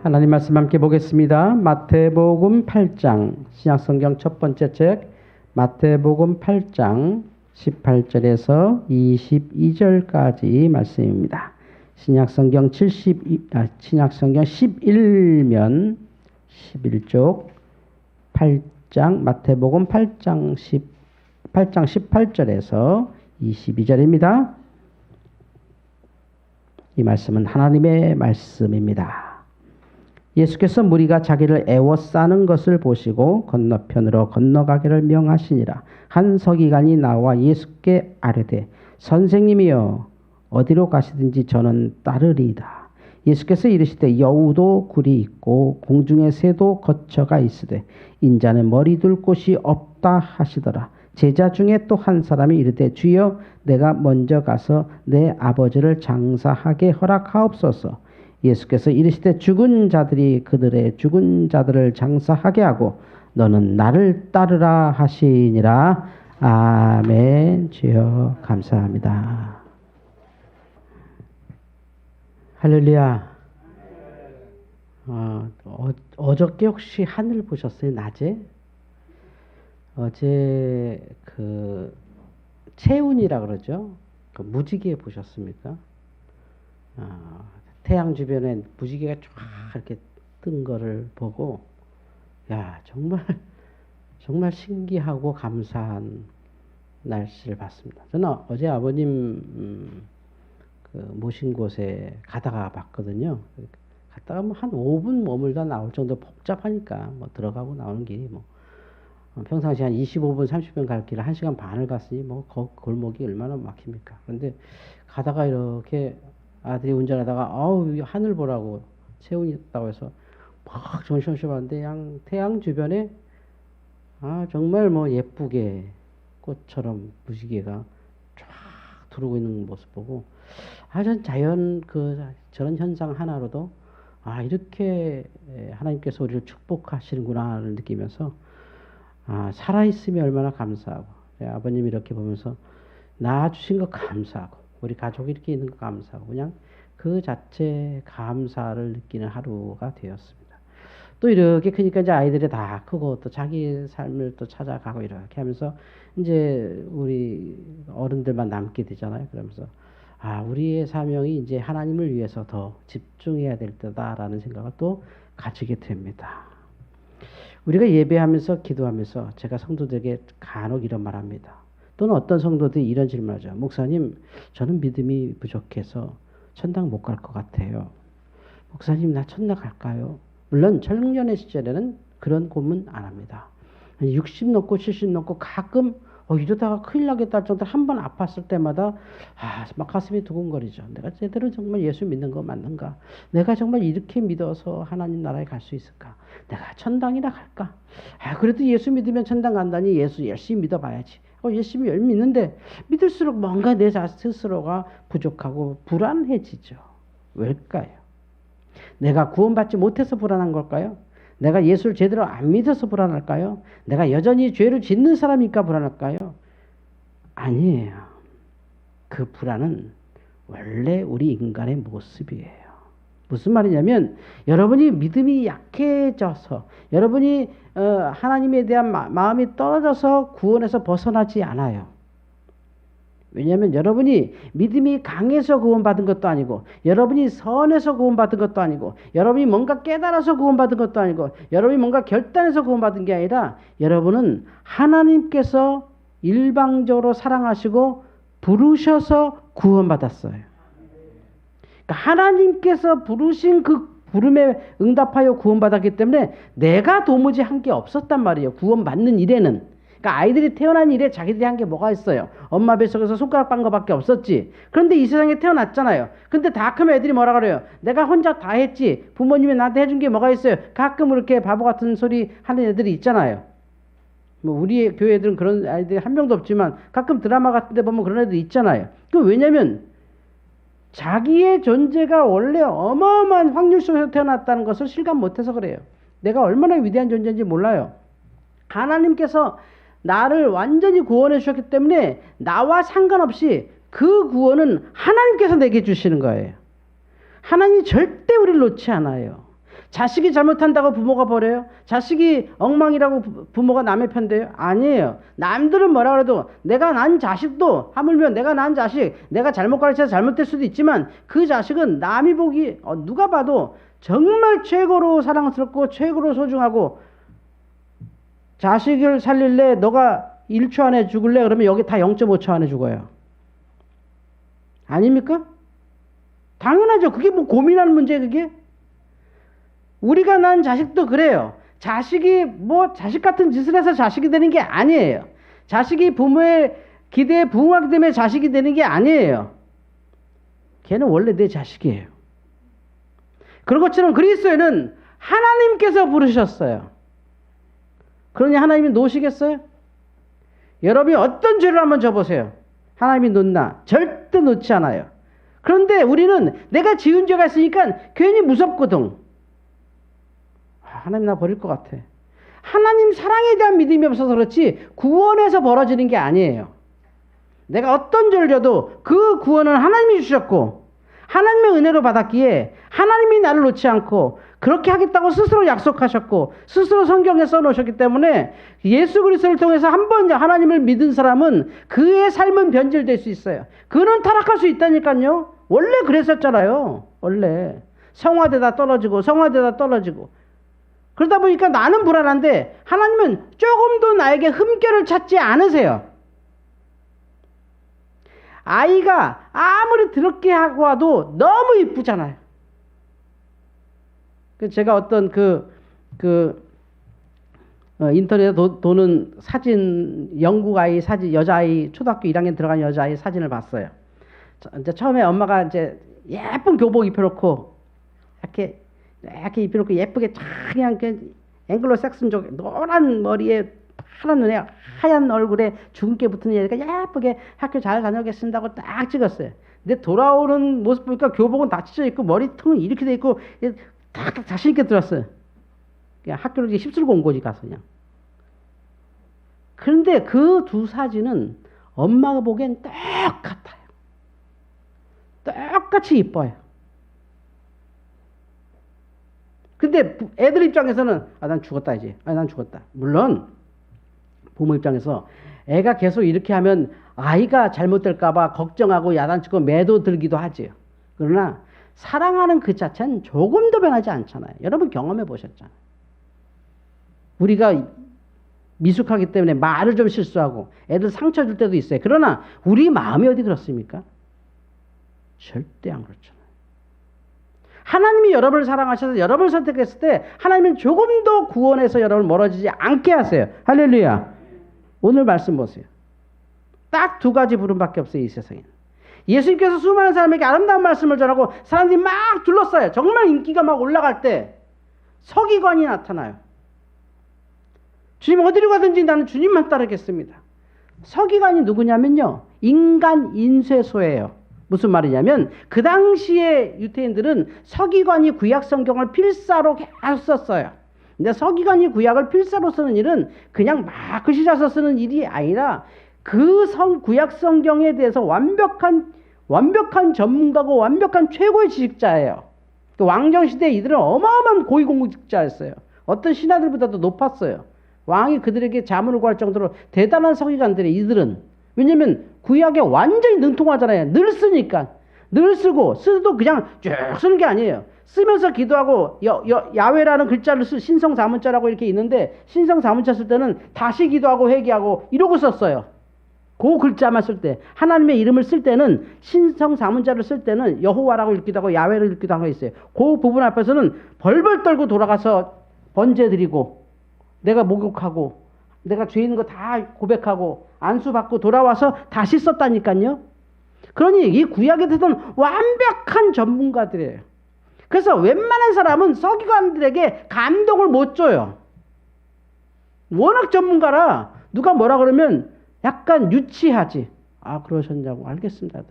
하나님 말씀 함께 보겠습니다. 마태복음 8장, 신약성경 첫 번째 책 마태복음 8장 18절에서 22절까지 말씀입니다. 신약성경 11면 11쪽 8장 마태복음 8장 18절에서 22절입니다. 이 말씀은 하나님의 말씀입니다. 예수께서 무리가 자기를 애워싸는 것을 보시고 건너편으로 건너가기를 명하시니라. 한 서기관이 나와 예수께 아뢰되 선생님이여 어디로 가시든지 저는 따르리이다. 예수께서 이르시되 여우도 굴이 있고 공중의 새도 거처가 있으되 인자는 머리 둘 곳이 없다 하시더라. 제자 중에 또 한 사람이 이르되 주여 내가 먼저 가서 내 아버지를 장사하게 허락하옵소서. 예수께서 이르시되 죽은 자들이 그들의 죽은 자들을 장사하게 하고 너는 나를 따르라 하시니라. 아멘. 주여 감사합니다. 할렐루야. 어저께 혹시 하늘 보셨어요? 낮에? 어제 채운이라 그러죠. 무지개 보셨습니까? 태양 주변에 무지개가 쫙 이렇게 뜬 거를 보고, 야, 정말 신기하고 감사한 날씨를 봤습니다. 저는 어제 아버님 모신 곳에 가다가 봤거든요. 갔다가 한 5분 머물다 나올 정도 복잡하니까 들어가고 나오는 길이 평상시 한 25분, 30분 갈 길을 1시간 반을 갔으니 골목이 얼마나 막힙니까? 그런데 가다가 이렇게 아들이 운전하다가 하늘 보라고 채운이 있다고 해서 막 정신없이 봤는데 태양 주변에 정말 예쁘게 꽃처럼 무지개가 쫙 두르고 있는 모습 보고 전 자연 저런 현상 하나로도 이렇게 하나님께서 우리를 축복하시는구나를 느끼면서 살아있음이 얼마나 감사하고 아버님이 이렇게 보면서 낳아주신 거 감사하고 우리 가족이 이렇게 있는 거 감사하고 그냥 그 자체 감사를 느끼는 하루가 되었습니다. 또 이렇게 크니까 이제 아이들이 다 크고 또 자기 삶을 또 찾아가고 이렇게 하면서 이제 우리 어른들만 남게 되잖아요. 그러면서 우리의 사명이 이제 하나님을 위해서 더 집중해야 될 때다라는 생각을 또 가지게 됩니다. 우리가 예배하면서 기도하면서 제가 성도들에게 간혹 이런 말합니다. 또는 어떤 성도들이 이런 질문을 하죠. 목사님, 저는 믿음이 부족해서 천당 못 갈 것 같아요. 목사님, 나 천당 갈까요? 물론 청년의 시절에는 그런 고민 안 합니다. 60 넘고 70 넘고 가끔 이러다가 큰일 나겠다 할 정도로 한 번 아팠을 때마다 막 가슴이 두근거리죠. 내가 제대로 정말 예수 믿는 거 맞는가? 내가 정말 이렇게 믿어서 하나님 나라에 갈 수 있을까? 내가 천당이나 갈까? 그래도 예수 믿으면 천당 간다니 예수 열심히 믿어봐야지. 열심히 믿는데 믿을수록 뭔가 내 스스로가 부족하고 불안해지죠. 왜일까요? 내가 구원받지 못해서 불안한 걸까요? 내가 예수를 제대로 안 믿어서 불안할까요? 내가 여전히 죄를 짓는 사람이니까 불안할까요? 아니에요. 그 불안은 원래 우리 인간의 모습이에요. 무슨 말이냐면 여러분이 믿음이 약해져서 여러분이 하나님에 대한 마음이 떨어져서 구원에서 벗어나지 않아요. 왜냐하면 여러분이 믿음이 강해서 구원받은 것도 아니고 여러분이 선해서 구원받은 것도 아니고 여러분이 뭔가 깨달아서 구원받은 것도 아니고 여러분이 뭔가 결단해서 구원받은 게 아니라 여러분은 하나님께서 일방적으로 사랑하시고 부르셔서 구원받았어요. 그러니까 하나님께서 부르신 그 부름에 응답하여 구원받았기 때문에 내가 도무지 한 게 없었단 말이에요. 구원받는 일에는. 그러니까 아이들이 태어난 일에 자기들이 한 게 뭐가 있어요? 엄마 뱃속에서 손가락 빤 거밖에 없었지. 그런데 이 세상에 태어났잖아요. 근데 다 크면 애들이 뭐라 그래요? 내가 혼자 다 했지. 부모님이 나한테 해준 게 뭐가 있어요? 가끔 이렇게 바보 같은 소리 하는 애들이 있잖아요. 우리 교회 애들은 그런 아이들이 한 명도 없지만 가끔 드라마 같은 데 보면 그런 애들이 있잖아요. 왜냐면 자기의 존재가 원래 어마어마한 확률 속에서 태어났다는 것을 실감 못해서 그래요. 내가 얼마나 위대한 존재인지 몰라요. 하나님께서 나를 완전히 구원해 주셨기 때문에 나와 상관없이 그 구원은 하나님께서 내게 주시는 거예요. 하나님이 절대 우리를 놓지 않아요. 자식이 잘못한다고 부모가 버려요? 자식이 엉망이라고 부모가 남의 편 돼요? 아니에요. 남들은 뭐라 그래도 내가 낳은 자식도, 하물며 내가 낳은 자식, 내가 잘못 가르쳐서 잘못될 수도 있지만 그 자식은 남이 보기 누가 봐도 정말 최고로 사랑스럽고 최고로 소중하고, 자식을 살릴래? 너가 1초 안에 죽을래? 그러면 여기 다 0.5초 안에 죽어요. 아닙니까? 당연하죠. 그게 뭐 고민하는 문제, 그게? 우리가 낳은 자식도 그래요. 자식이 뭐 자식 같은 짓을 해서 자식이 되는 게 아니에요. 자식이 부모의 기대에 부응하기 때문에 자식이 되는 게 아니에요. 걔는 원래 내 자식이에요. 그런 것처럼 그리스도인은 하나님께서 부르셨어요. 그러니 하나님이 놓으시겠어요? 여러분이 어떤 죄를 한번 져보세요. 하나님이 놓나? 절대 놓지 않아요. 그런데 우리는 내가 지은 죄가 있으니까 괜히 무섭거든. 하나님 나 버릴 것 같아. 하나님 사랑에 대한 믿음이 없어서 그렇지 구원에서 벌어지는 게 아니에요. 내가 어떤 죄를 져도 그 구원은 하나님이 주셨고 하나님의 은혜로 받았기에 하나님이 나를 놓지 않고 그렇게 하겠다고 스스로 약속하셨고 스스로 성경에 써놓으셨기 때문에 예수 그리스도를 통해서 한 번 하나님을 믿은 사람은 그의 삶은 변질될 수 있어요. 그는 타락할 수 있다니까요. 원래 그랬었잖아요. 원래 성화되다 떨어지고 성화되다 떨어지고 그러다 보니까 나는 불안한데 하나님은 조금도 나에게 흠결을 찾지 않으세요. 아이가 아무리 더럽게 하고 와도 너무 이쁘잖아요. 제가 어떤 인터넷에 도는 사진, 영국 아이 사진, 여자아이, 초등학교 1학년 들어간 여자아이 사진을 봤어요. 이제 처음에 엄마가 이제 예쁜 교복 입혀놓고, 이렇게 입혀놓고 예쁘게 그냥 앵글로 삭슨족, 노란 머리에 파란 눈에 하얀 얼굴에 주근깨 붙은 애가 예쁘게 학교 잘 다녀오겠습니다 하고 딱 찍었어요. 근데 돌아오는 모습 보니까 교복은 다 찢어 있고 머리통은 이렇게 돼 있고 딱 자신 있게 들었어요. 그냥 학교를 휩쓸고 온 거지 가서 그냥. 그런데 그 두 사진은 엄마가 보기엔 똑같아요. 똑같이 이뻐요. 근데 애들 입장에서는 난 죽었다 이제. 난 죽었다. 물론 부모 입장에서 애가 계속 이렇게 하면 아이가 잘못될까봐 걱정하고 야단치고 매도 들기도 하지요. 그러나 사랑하는 그 자체는 조금도 변하지 않잖아요. 여러분 경험해 보셨잖아요. 우리가 미숙하기 때문에 말을 좀 실수하고 애들 상처 줄 때도 있어요. 그러나 우리 마음이 어디 그렇습니까? 절대 안 그렇잖아요. 하나님이 여러분을 사랑하셔서 여러분을 선택했을 때 하나님은 조금도 구원에서 여러분을 멀어지지 않게 하세요. 할렐루야. 오늘 말씀 보세요. 딱 두 가지 부름밖에 없어요. 이 세상에는. 예수님께서 수많은 사람에게 아름다운 말씀을 전하고 사람들이 막 둘러싸요. 정말 인기가 막 올라갈 때 서기관이 나타나요. 주님 어디로 가든지 나는 주님만 따르겠습니다. 서기관이 누구냐면요. 인간 인쇄소예요. 무슨 말이냐면 그 당시에 유대인들은 서기관이 구약 성경을 필사로 계속 썼어요. 근데 서기관이 구약을 필사로 쓰는 일은 그냥 막 글씨 짜서 쓰는 일이 아니라 그 구약 성경에 대해서 완벽한 전문가고 완벽한 최고의 지식자예요. 왕정시대에 이들은 어마어마한 고위공직자였어요. 어떤 신하들보다도 높았어요. 왕이 그들에게 자문을 구할 정도로 대단한 서기관들이 이들은. 왜냐면 구약에 완전히 능통하잖아요. 늘 쓰니까. 늘 쓰고 쓰도 그냥 쭉 쓰는 게 아니에요. 쓰면서 기도하고 야훼라는 글자를 신성사문자라고 이렇게 있는데 신성사문자 쓸 때는 다시 기도하고 회개하고 이러고 썼어요. 그 글자만 쓸 때 하나님의 이름을 쓸 때는 신성사문자를 쓸 때는 여호와라고 읽기도 하고 야훼를 읽기도 하고 있어요. 그 부분 앞에서는 벌벌 떨고 돌아가서 번제 드리고 내가 목욕하고 내가 죄 있는 거 다 고백하고 안수받고 돌아와서 다시 썼다니까요. 그러니 이 구약에 대해서는 완벽한 전문가들이에요. 그래서 웬만한 사람은 서기관들에게 감동을 못 줘요. 워낙 전문가라 누가 뭐라 그러면 약간 유치하지. 아 그러셨냐고. 알겠습니다.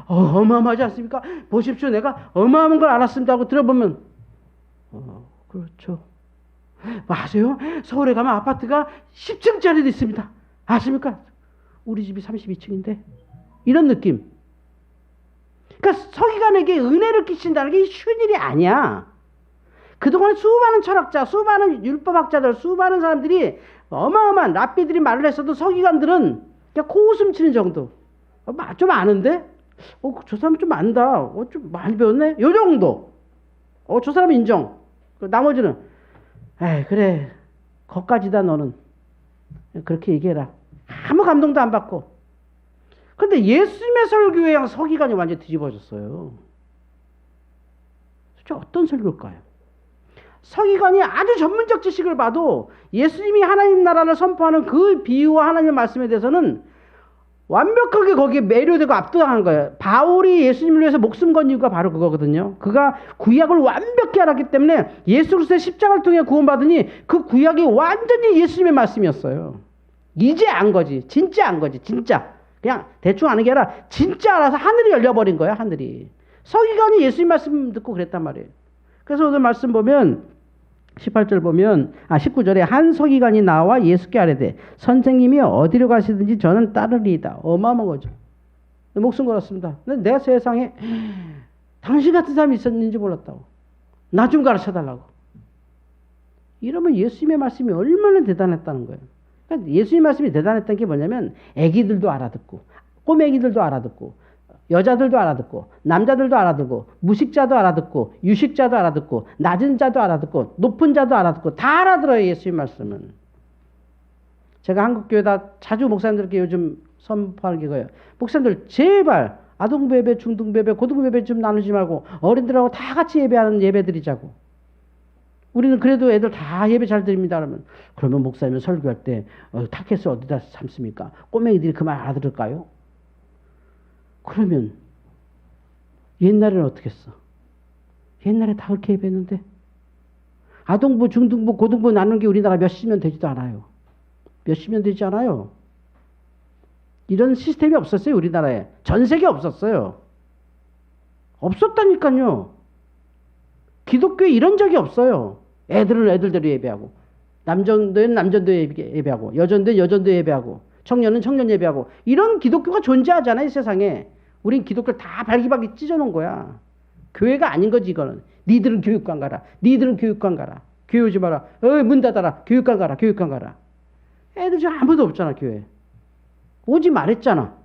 어마어마하지 않습니까? 보십시오. 내가 어마어마한 걸 알았습니다 하고 들어보면 그렇죠. 아세요? 서울에 가면 아파트가 10층짜리도 있습니다. 아십니까? 우리 집이 32층인데 이런 느낌. 그러니까 서기관에게 은혜를 끼친다는 게 쉬운 일이 아니야. 그동안 수많은 철학자, 수많은 율법학자들, 수많은 사람들이 어마어마한 랍비들이 말을 했어도 서기관들은 그냥 코웃음 치는 정도. 좀 아는데? 저 사람 좀 안다. 좀 많이 배웠네? 요 정도. 저 사람 인정. 나머지는, 에이, 그래. 거기까지다, 너는. 그렇게 얘기해라. 아무 감동도 안 받고. 근데 예수님의 설교에 양 서기관이 완전히 뒤집어졌어요. 어떤 설교일까요? 서기관이 아주 전문적 지식을 봐도 예수님이 하나님 나라를 선포하는 그 비유와 하나님의 말씀에 대해서는 완벽하게 거기에 매료되고 압도당한 거예요. 바울이 예수님을 위해서 목숨 건 이유가 바로 그거거든요. 그가 구약을 완벽히 알았기 때문에 예수 그리스도의 십자가를 통해 구원받으니 그 구약이 완전히 예수님의 말씀이었어요. 이제 안 거지. 진짜 안 거지. 진짜. 그냥 대충 아는 게 아니라 진짜 알아서 하늘이 열려버린 거야. 하늘이. 서기관이 예수님 말씀 듣고 그랬단 말이에요. 그래서 오늘 말씀 보면 18절 보면 19절에 한 서기관이 나와 예수께 아뢰되 선생님이 어디로 가시든지 저는 따르리이다. 어마어마한 거죠. 목숨 걸었습니다. 근데 내가 세상에 당신 같은 사람이 있었는지 몰랐다고. 나 좀 가르쳐달라고. 이러면 예수님의 말씀이 얼마나 대단했다는 거예요. 그러니까 예수님 말씀이 대단했던 게 뭐냐면 애기들도 알아듣고 꼬맹이들도 알아듣고 여자들도 알아듣고 남자들도 알아듣고 무식자도 알아듣고 유식자도 알아듣고 낮은 자도 알아듣고 높은 자도 알아듣고 다 알아들어요. 예수님 말씀은. 제가 한국교회다 자주 목사님들께 요즘 선포하는 게 그거예요. 목사님들 제발 아동부 예배, 중등부 예배, 고등부 예배 좀 나누지 말고 어린들하고 다 같이 예배하는 예배 드리자고. 우리는 그래도 애들 다 예배 잘 드립니다. 그러면 목사님은 설교할 때 타켓을 어디다 삼습니까? 꼬맹이들이 그 말 알아들을까요? 그러면 옛날에는 어떻게 했어? 옛날에 다 그렇게 예배했는데 아동부, 중등부, 고등부 나누는 게 우리나라 몇십 년 되지도 않아요. 몇십 년 되지 않아요. 이런 시스템이 없었어요. 우리나라에. 전 세계 없었어요. 없었다니까요. 기독교에 이런 적이 없어요. 애들은 애들대로 예배하고 남전도에는 남전도 예배하고 여전도에는 여전도 예배하고 청년은 청년 예배하고 이런 기독교가 존재하잖아요. 세상에. 우린 기독교를 다 발기발기 찢어놓은 거야. 교회가 아닌 거지 이거는. 니들은 교육관 가라. 니들은 교육관 가라. 교회 오지 마라. 문 닫아라. 교육관 가라. 교육관 가라. 애들 지금 아무도 없잖아. 교회. 오지 말했잖아.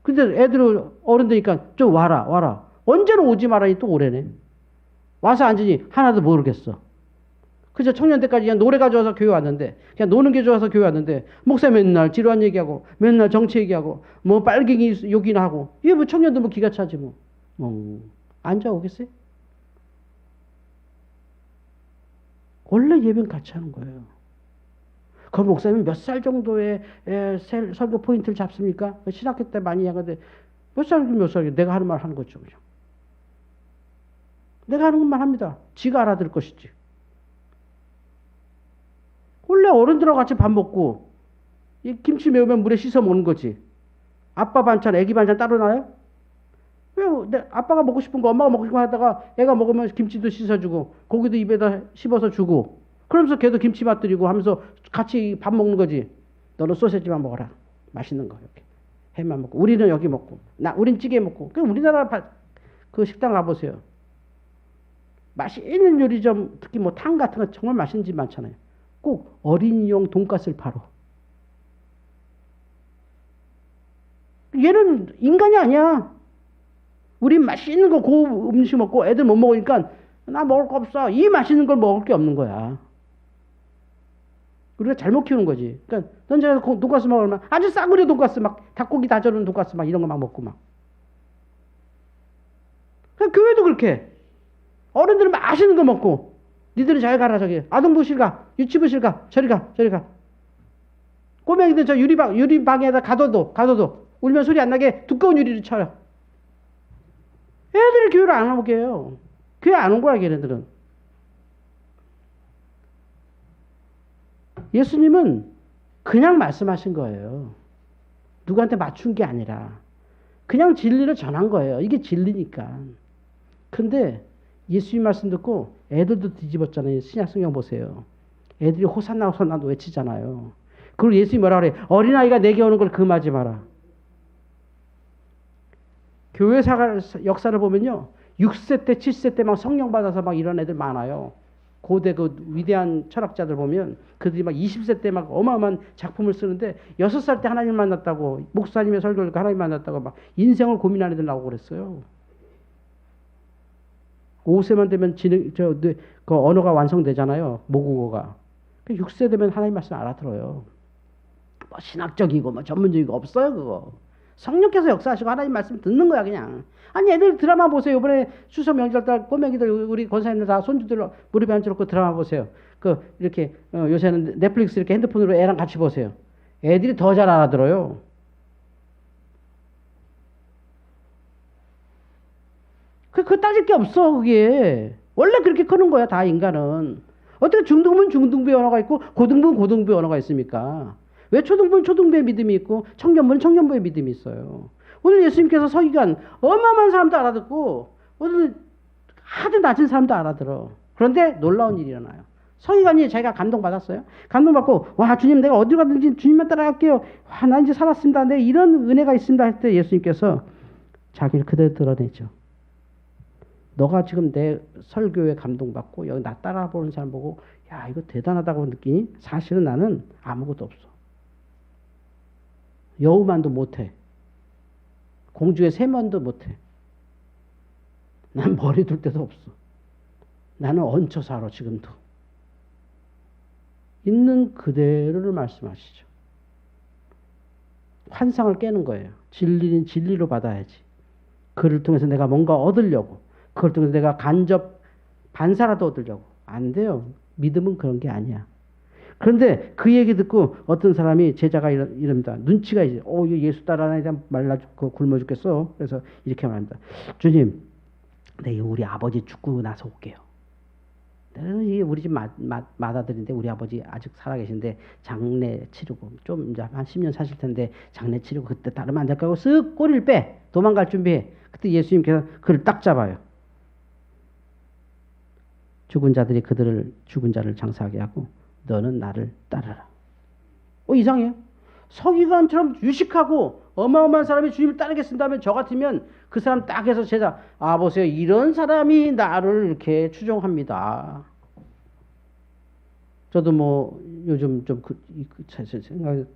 근데 애들 어른되니까 좀 와라. 언제는 오지 말라니 또 오래네. 와서 앉으니 하나도 모르겠어. 그저 청년 때까지 그냥 노래 가져와서 교회 왔는데 그냥 노는 게 좋아서 교회 왔는데 목사 맨날 지루한 얘기하고 맨날 정치 얘기하고 뭐 빨갱이 욕이나 하고 이게 뭐 청년들 뭐 기가 차지 뭐. 앉아 오겠어요? 원래 예배는 같이 하는 거예요. 그럼 목사님 몇 살 정도의 설교 포인트를 잡습니까? 신학교 때 많이 하는데 몇 살이면 몇 살이면 내가 하는 말 하는 거죠. 그냥. 내가 하는 것만 합니다. 지가 알아들을 것이지. 원래 어른들하고 같이 밥 먹고 이 김치 매우면 물에 씻어 먹는 거지. 아빠 반찬, 애기 반찬 따로 나요? 왜 아빠가 먹고 싶은 거 엄마가 먹고 싶은 거 하다가 애가 먹으면 김치도 씻어주고 고기도 입에다 씹어서 주고 그러면서 걔도 김치 맛들이고 하면서 같이 밥 먹는 거지. 너는 소세지만 먹어라. 맛있는 거 이렇게. 햄만 먹고 우리는 여기 먹고 우린 찌개 먹고. 그럼 우리나라 그 식당 가보세요. 맛있는 요리점 특히 뭐 탕 같은 거 정말 맛있는 집 많잖아요. 꼭 어린이용 돈가스를 팔어. 얘는 인간이 아니야. 우린 맛있는 거 고급 음식 먹고 애들 못 먹으니까 나 먹을 거 없어. 이 맛있는 걸 먹을 게 없는 거야. 우리가 잘못 키우는 거지. 그러니까 넌 제가 돈가스 먹으면 아주 싸구려 돈가스 막 닭고기 다져놓은 돈가스 막 이런 거 막 먹고 막. 그러니까 교회도 그렇게. 어른들은 맛있는 거 먹고 니들은 잘 가라 저기 아동부실 가 유치부실 가 저리 가 꼬맹이들 저 유리방에다 가둬도 울면 소리 안 나게 두꺼운 유리를 쳐요. 애들이 교회를 안 오게 해요. 교회 안 온 거야 걔네들은. 예수님은 그냥 말씀하신 거예요. 누구한테 맞춘 게 아니라 그냥 진리를 전한 거예요. 이게 진리니까. 근데 예수님 말씀 듣고 애들도 뒤집었잖아요. 신약성경 보세요. 애들이 호산나 외치잖아요. 그리고 예수님이 뭐라 그래? 어린아이가 내게 오는 걸 금하지 마라. 교회 역사를 보면요. 6세 때, 7세 때 막 성령 받아서 막 이런 애들 많아요. 고대 그 위대한 철학자들 보면 그들이 막 20세 때 막 어마어마한 작품을 쓰는데 6살 때 하나님 만났다고, 목사님의 설교를 듣고 하나님 만났다고 막 인생을 고민하는 애들 나오고 그랬어요. 5세만 되면 그 언어가 완성되잖아요. 모국어가. 6세 되면 하나님 말씀 알아들어요. 뭐 신학적이고 뭐 전문적이고 없어요, 그거. 성령께서 역사하시고 하나님 말씀 듣는 거야, 그냥. 아니, 애들 드라마 보세요. 이번에 추석 명절 때 꼬맹이들, 우리 권사님들 다 손주들 무릎에 앉혀놓고 드라마 보세요. 이렇게, 요새는 넷플릭스 이렇게 핸드폰으로 애랑 같이 보세요. 애들이 더 잘 알아들어요. 그 따질 게 없어, 그게. 원래 그렇게 크는 거야, 다 인간은. 어떻게 중등부는 중등부의 언어가 있고, 고등부는 고등부의 언어가 있습니까? 왜 초등부는 초등부의 믿음이 있고, 청년부는 청년부의 믿음이 있어요? 오늘 예수님께서 서기관, 어마어마한 사람도 알아듣고, 오늘 아주 낮은 사람도 알아들어. 그런데 놀라운 일이 일어나요. 서기관이 자기가 감동받았어요. 감동받고, 와, 주님, 내가 어디 가든지 주님만 따라갈게요. 와, 나 이제 살았습니다. 내 이런 은혜가 있습니다. 할 때 예수님께서 자기를 그대로 드러내죠. 너가 지금 내 설교에 감동받고 여기 나 따라보는 사람 보고 야, 이거 대단하다고 느끼니? 사실은 나는 아무것도 없어. 여우만도 못해. 공중의 새만도 못해. 난 머리 둘 데도 없어. 나는 얹혀 살아, 지금도. 있는 그대로를 말씀하시죠. 환상을 깨는 거예요. 진리는 진리로 받아야지. 그를 통해서 내가 뭔가 얻으려고, 그걸 통해서 내가 간접 반사라도 얻으려고. 안 돼요. 믿음은 그런 게 아니야. 그런데 그 얘기 듣고 어떤 사람이, 제자가 이럽니다. 눈치가 이제, 이거 예수 따라다니다 말라 죽고 굶어 죽겠어. 그래서 이렇게 말합니다. 주님, 네, 우리 아버지 죽고 나서 올게요. 이게 우리 집 맏아들인데 우리 아버지 아직 살아계신데 장례 치르고 좀 이제 한 10년 사실 텐데 장례 치르고 그때 따르면 안 될까 하고 쓱 꼬리를 빼. 도망갈 준비해. 그때 예수님께서 그를 딱 잡아요. 죽은 자들이 그들을 죽은 자를 장사하게 하고 너는 나를 따르라. 이상해요. 서기관처럼 유식하고 어마어마한 사람이 주님을 따르겠습니다면 저 같으면 그 사람 딱 해서 제자, 보세요. 이런 사람이 나를 이렇게 추종합니다. 저도 뭐 요즘 좀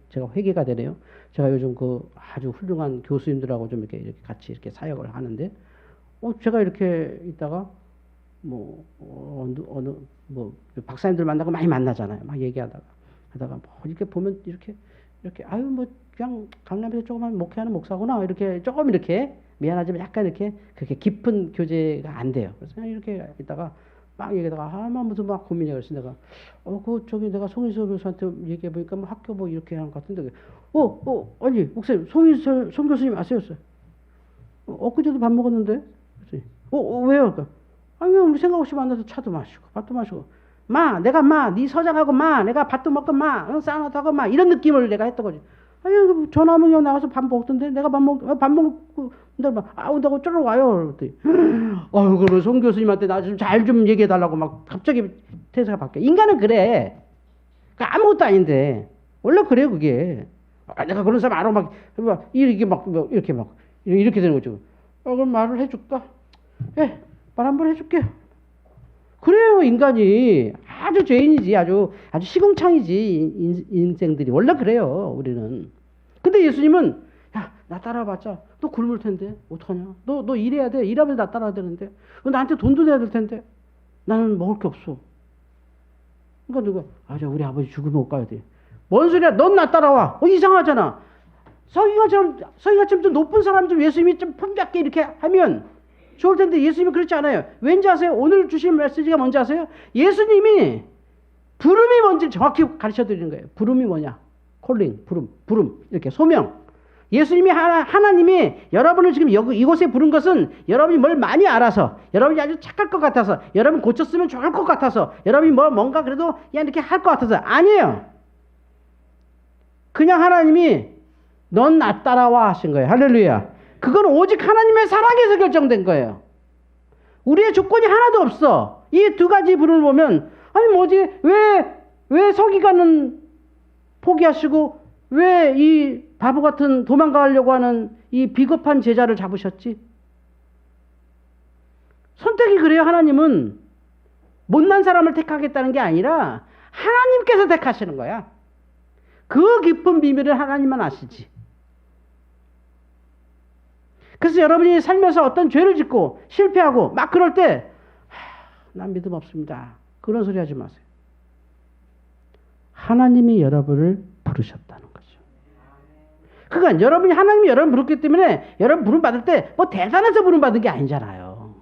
제가 회개가 되네요. 제가 요즘 아주 훌륭한 교수님들하고 좀 이렇게 같이 이렇게 사역을 하는데, 제가 이렇게 있다가 박사님들 만나고 많이 만나잖아요. 막 얘기하다가 이렇게 보면 이렇게 그냥 강남에서 조그만 목회하는 목사구나. 이렇게 조금 이렇게 미안하지만 약간 이렇게 그렇게 깊은 교제가 안 돼요. 그래서 그냥 이렇게 있다가 막 얘기하다가 무슨 막 고민이 그래서 내가 내가 송인설 교수한테 얘기해 보니까 학교 이렇게 하는 것 같은데 아니 목사님 송인설 송 교수님 아세요? 엊그제도 밥 먹었는데. 왜요? 그러니까 우리 생각 없이 만나서 차도 마시고 밥도 마시고 내가 네 서장하고 내가 밥도 먹고 사우나도 하고 이런 느낌을 내가 했던 거지. 전화하면 그냥 나가서 밥 먹던데 내가 밥 먹고 온다고 쪼르르 와요. 그랬더니 그러면 송 교수님한테 나 좀 잘 좀 얘기해 달라고 막 갑자기 태세가 바뀌어. 인간은 그래. 아무것도 아닌데 원래 그래요 그게. 내가 그런 사람 알아 이렇게 되는 거죠. 그럼 말을 해줄까? 말 한번 해줄게요. 그래요. 인간이 아주 죄인이지. 아주 시궁창이지. 인생들이 원래 그래요. 우리는. 근데 예수님은 나 따라봤자 너 굶을 텐데 어떡하냐. 너 일해야 돼. 일하면서 나 따라야 되는데 나한테 돈도 내야 될 텐데 나는 먹을 게 없어. 그러니까 우리 아버지 죽으면 못 가야 돼. 뭔 소리야. 넌 나 따라와. 이상하잖아. 서기관처럼 좀 높은 사람 좀 예수님이 좀 품잡게 이렇게 하면 좋을 텐데 예수님이 그렇지 않아요. 왠지 아세요? 오늘 주신 메시지가 뭔지 아세요? 예수님이 부름이 뭔지 정확히 가르쳐 드리는 거예요. 부름이 뭐냐? 콜링, 부름, 이렇게 소명. 예수님이 하나님이 여러분을 지금 이곳에 부른 것은 여러분이 뭘 많이 알아서, 여러분이 아주 착할 것 같아서, 여러분 고쳤으면 좋을 것 같아서, 여러분이 뭔가 그래도 그냥 이렇게 할 것 같아서. 아니에요. 그냥 하나님이 넌 나 따라와 하신 거예요. 할렐루야. 그건 오직 하나님의 사랑에서 결정된 거예요. 우리의 조건이 하나도 없어. 이 두 가지 부름을 보면 왜 서기관은 포기하시고 왜 이 바보 같은 도망가려고 하는 이 비겁한 제자를 잡으셨지? 선택이 그래요. 하나님은 못난 사람을 택하겠다는 게 아니라 하나님께서 택하시는 거야. 그 깊은 비밀을 하나님만 아시지. 그래서 여러분이 살면서 어떤 죄를 짓고 실패하고 막 그럴 때 난 믿음 없습니다. 그런 소리 하지 마세요. 하나님이 여러분을 부르셨다는 거죠. 그러니까 하나님이 여러분 부르기 때문에 여러분 부름 받을 때 뭐 대단해서 부름 받은 게 아니잖아요.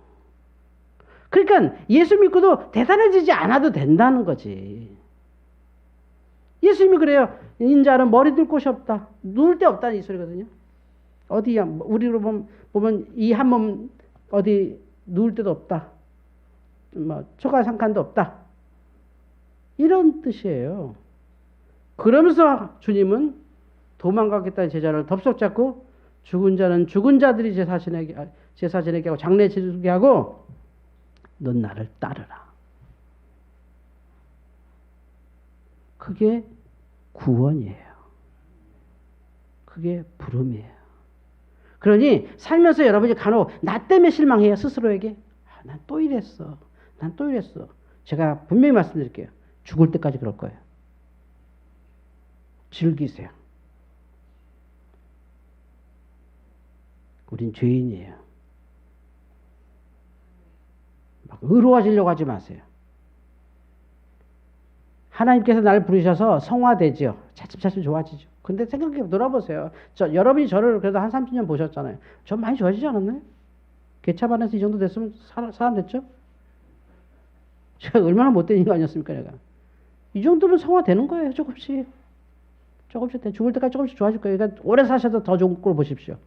그러니까 예수 믿고도 대단해지지 않아도 된다는 거지. 예수님이 그래요. 인자는 머리 둘 곳이 없다. 누울 데 없다는 이 소리거든요. 어디야? 우리로 보면 이 한 몸 어디 누울 데도 없다. 뭐 초가 상칸도 없다. 이런 뜻이에요. 그러면서 주님은 도망가겠다는 제자를 덥석 잡고 죽은 자는 죽은 자들이 제사 지내게 하고 장례 치르게 하고 넌 나를 따르라. 그게 구원이에요. 그게 부름이에요. 그러니 살면서 여러분이 간혹 나 때문에 실망해요. 스스로에게. 난 또 이랬어. 난 또 이랬어. 제가 분명히 말씀드릴게요. 죽을 때까지 그럴 거예요. 즐기세요. 우린 죄인이에요. 막 의로워지려고 하지 마세요. 하나님께서 나를 부르셔서 성화되지요. 차츰차츰 좋아지죠. 근데 생각해 놀아보세요. 여러분이 저를 그래도 한 30년 보셨잖아요. 전 많이 좋아지지 않았나요? 개차반에서 이 정도 됐으면 사람 됐죠? 제가 얼마나 못된 인간이었습니까, 내가. 이 정도면 성화되는 거예요, 조금씩. 조금씩, 죽을 때까지 조금씩 좋아질 거예요. 그러니까 오래 사셔도 더 좋은 걸 보십시오.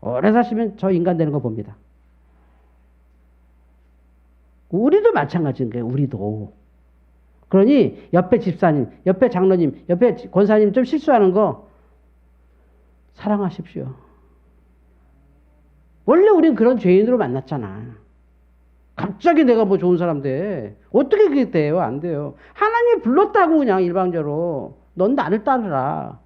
오래 사시면 저 인간 되는 거 봅니다. 우리도 마찬가지인 거예요, 우리도. 그러니 옆에 집사님, 옆에 장로님, 옆에 권사님 좀 실수하는 거 사랑하십시오. 원래 우린 그런 죄인으로 만났잖아. 갑자기 내가 뭐 좋은 사람 돼. 어떻게 그게 돼요? 안 돼요. 하나님이 불렀다고 그냥 일방적으로. 넌 나를 따르라.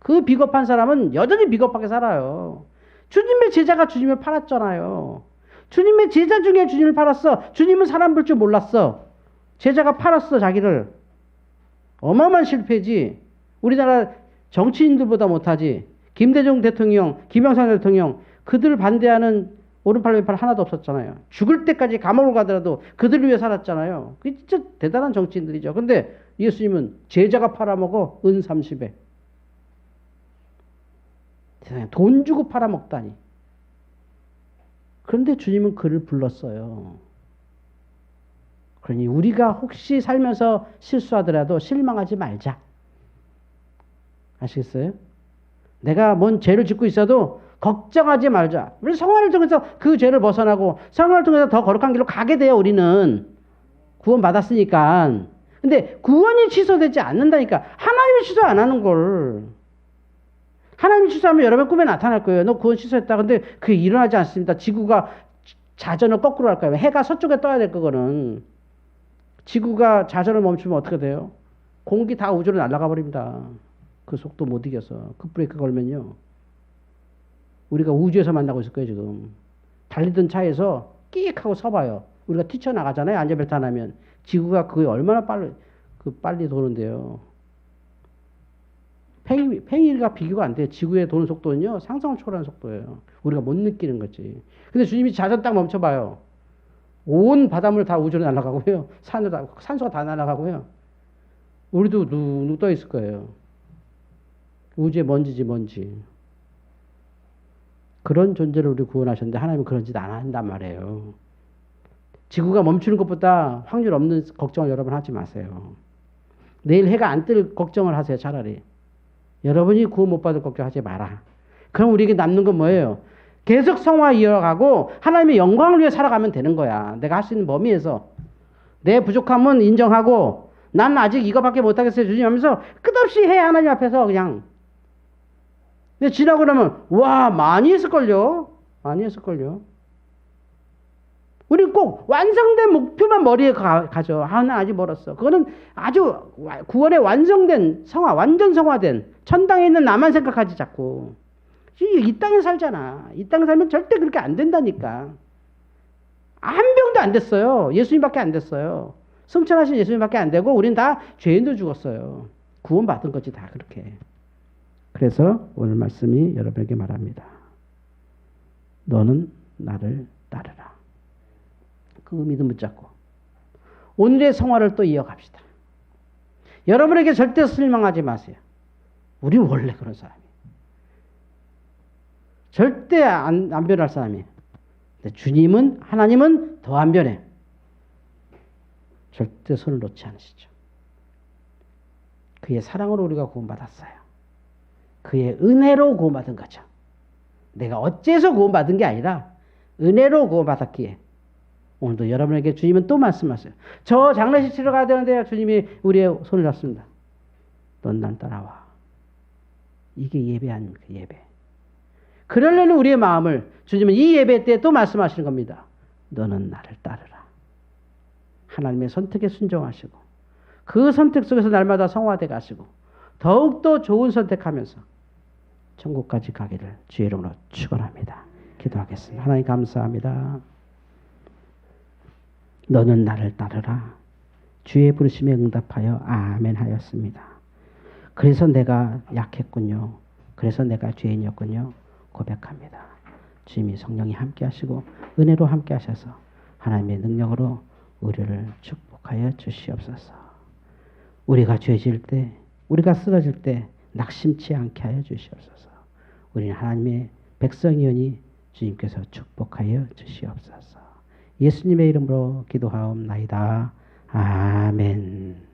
그 비겁한 사람은 여전히 비겁하게 살아요. 주님의 제자가 주님을 팔았잖아요. 주님의 제자 중에 주님을 팔았어. 주님은 사람 볼 줄 몰랐어. 제자가 팔았어, 자기를. 어마어마한 실패지. 우리나라 정치인들보다 못하지. 김대중 대통령, 김영삼 대통령, 그들 반대하는 오른팔 왼팔 하나도 없었잖아요. 죽을 때까지 감옥을 가더라도 그들을 위해 살았잖아요. 그게 진짜 대단한 정치인들이죠. 근데 예수님은 제자가 팔아먹어 은 30에. 세상에 돈 주고 팔아먹다니. 그런데 주님은 그를 불렀어요. 그러니 우리가 혹시 살면서 실수하더라도 실망하지 말자. 아시겠어요? 내가 뭔 죄를 짓고 있어도 걱정하지 말자. 우리 성화를 통해서 그 죄를 벗어나고 성화를 통해서 더 거룩한 길로 가게 돼요. 우리는 구원 받았으니까. 근데 구원이 취소되지 않는다니까. 하나님이 취소 안 하는 걸. 하나님이 취소하면 여러분 꿈에 나타날 거예요. 너 구원 취소했다. 근데 그게 일어나지 않습니다. 지구가 자전을 거꾸로 할 거예요. 해가 서쪽에 떠야 될 거거든. 지구가 자전을 멈추면 어떻게 돼요? 공기 다 우주로 날아가 버립니다. 그 속도 못 이겨서. 급브레이크 걸면요. 우리가 우주에서 만나고 있을 거예요, 지금. 달리던 차에서 끼익 하고 서봐요. 우리가 뛰쳐나가잖아요, 안전벨트 안 하면. 지구가 그게 얼마나 빨리 도는데요. 팽이가 비교가 안 돼요. 지구의 도는 속도는요, 상상을 초월하는 속도예요. 우리가 못 느끼는 거지. 근데 주님이 자전 딱 멈춰봐요. 온 바닷물 다 우주로 날아가고요. 산소가 다 날아가고요. 우리도 눅 떠 있을 거예요. 우주의 먼지지, 먼지. 그런 존재를 우리 구원하셨는데 하나님은 그런 짓 안 한단 말이에요. 지구가 멈추는 것보다 확률 없는 걱정을 여러분 하지 마세요. 내일 해가 안 뜰 걱정을 하세요, 차라리. 여러분이 구원 못 받을 걱정하지 마라. 그럼 우리에게 남는 건 뭐예요? 계속 성화 이어가고 하나님의 영광을 위해 살아가면 되는 거야. 내가 할 수 있는 범위에서. 내 부족함은 인정하고 난 아직 이거밖에 못하겠어요, 주님 하면서 끝없이 해, 하나님 앞에서 그냥. 근데 지나고 나면 와, 많이 했을걸요. 많이 했을걸요. 우리 꼭 완성된 목표만 머리에 가죠. 아, 나 아직 멀었어. 그거는 아주 구원의 완성된 성화, 완전 성화된 천당에 있는 나만 생각하지 자꾸. 이 땅에 살잖아. 이 땅에 살면 절대 그렇게 안 된다니까. 한 명도 안 됐어요. 예수님밖에 안 됐어요. 승천하신 예수님밖에 안 되고 우린 다 죄인도 죽었어요. 구원받은 거지 다 그렇게. 그래서 오늘 말씀이 여러분에게 말합니다. 너는 나를 따르라. 그 믿음 붙잡고 오늘의 성화를 또 이어갑시다. 여러분에게 절대 실망하지 마세요. 우리 원래 그런 사람이에요. 절대 안 변할 사람이에요. 근데 주님은, 하나님은 더 안 변해. 절대 손을 놓지 않으시죠. 그의 사랑으로 우리가 구원받았어요. 그의 은혜로 구원받은 거죠. 내가 어째서 구원받은 게 아니라 은혜로 구원받았기에 오늘도 여러분에게 주님은 또 말씀하세요. 저 장례식 치러 가야 되는데 주님이 우리의 손을 잡습니다. 넌 난 따라와. 이게 예배 아닙니까? 예배. 그러려는 우리의 마음을 주님은 이 예배 때 또 말씀하시는 겁니다. 너는 나를 따르라. 하나님의 선택에 순종하시고 그 선택 속에서 날마다 성화돼 가시고 더욱더 좋은 선택하면서 천국까지 가기를 주의 이름으로 축원합니다. 기도하겠습니다. 하나님 감사합니다. 너는 나를 따르라. 주의 부르심에 응답하여 아멘 하였습니다. 그래서 내가 약했군요. 그래서 내가 죄인이었군요. 고백합니다. 주님이 성령이 함께 하시고 은혜로 함께 하셔서 하나님의 능력으로 우리를 축복하여 주시옵소서. 우리가 죄질 때, 우리가 쓰러질 때 낙심치 않게 하여 주시옵소서. 우리는 하나님의 백성이오니 주님께서 축복하여 주시옵소서. 예수님의 이름으로 기도하옵나이다. 아멘.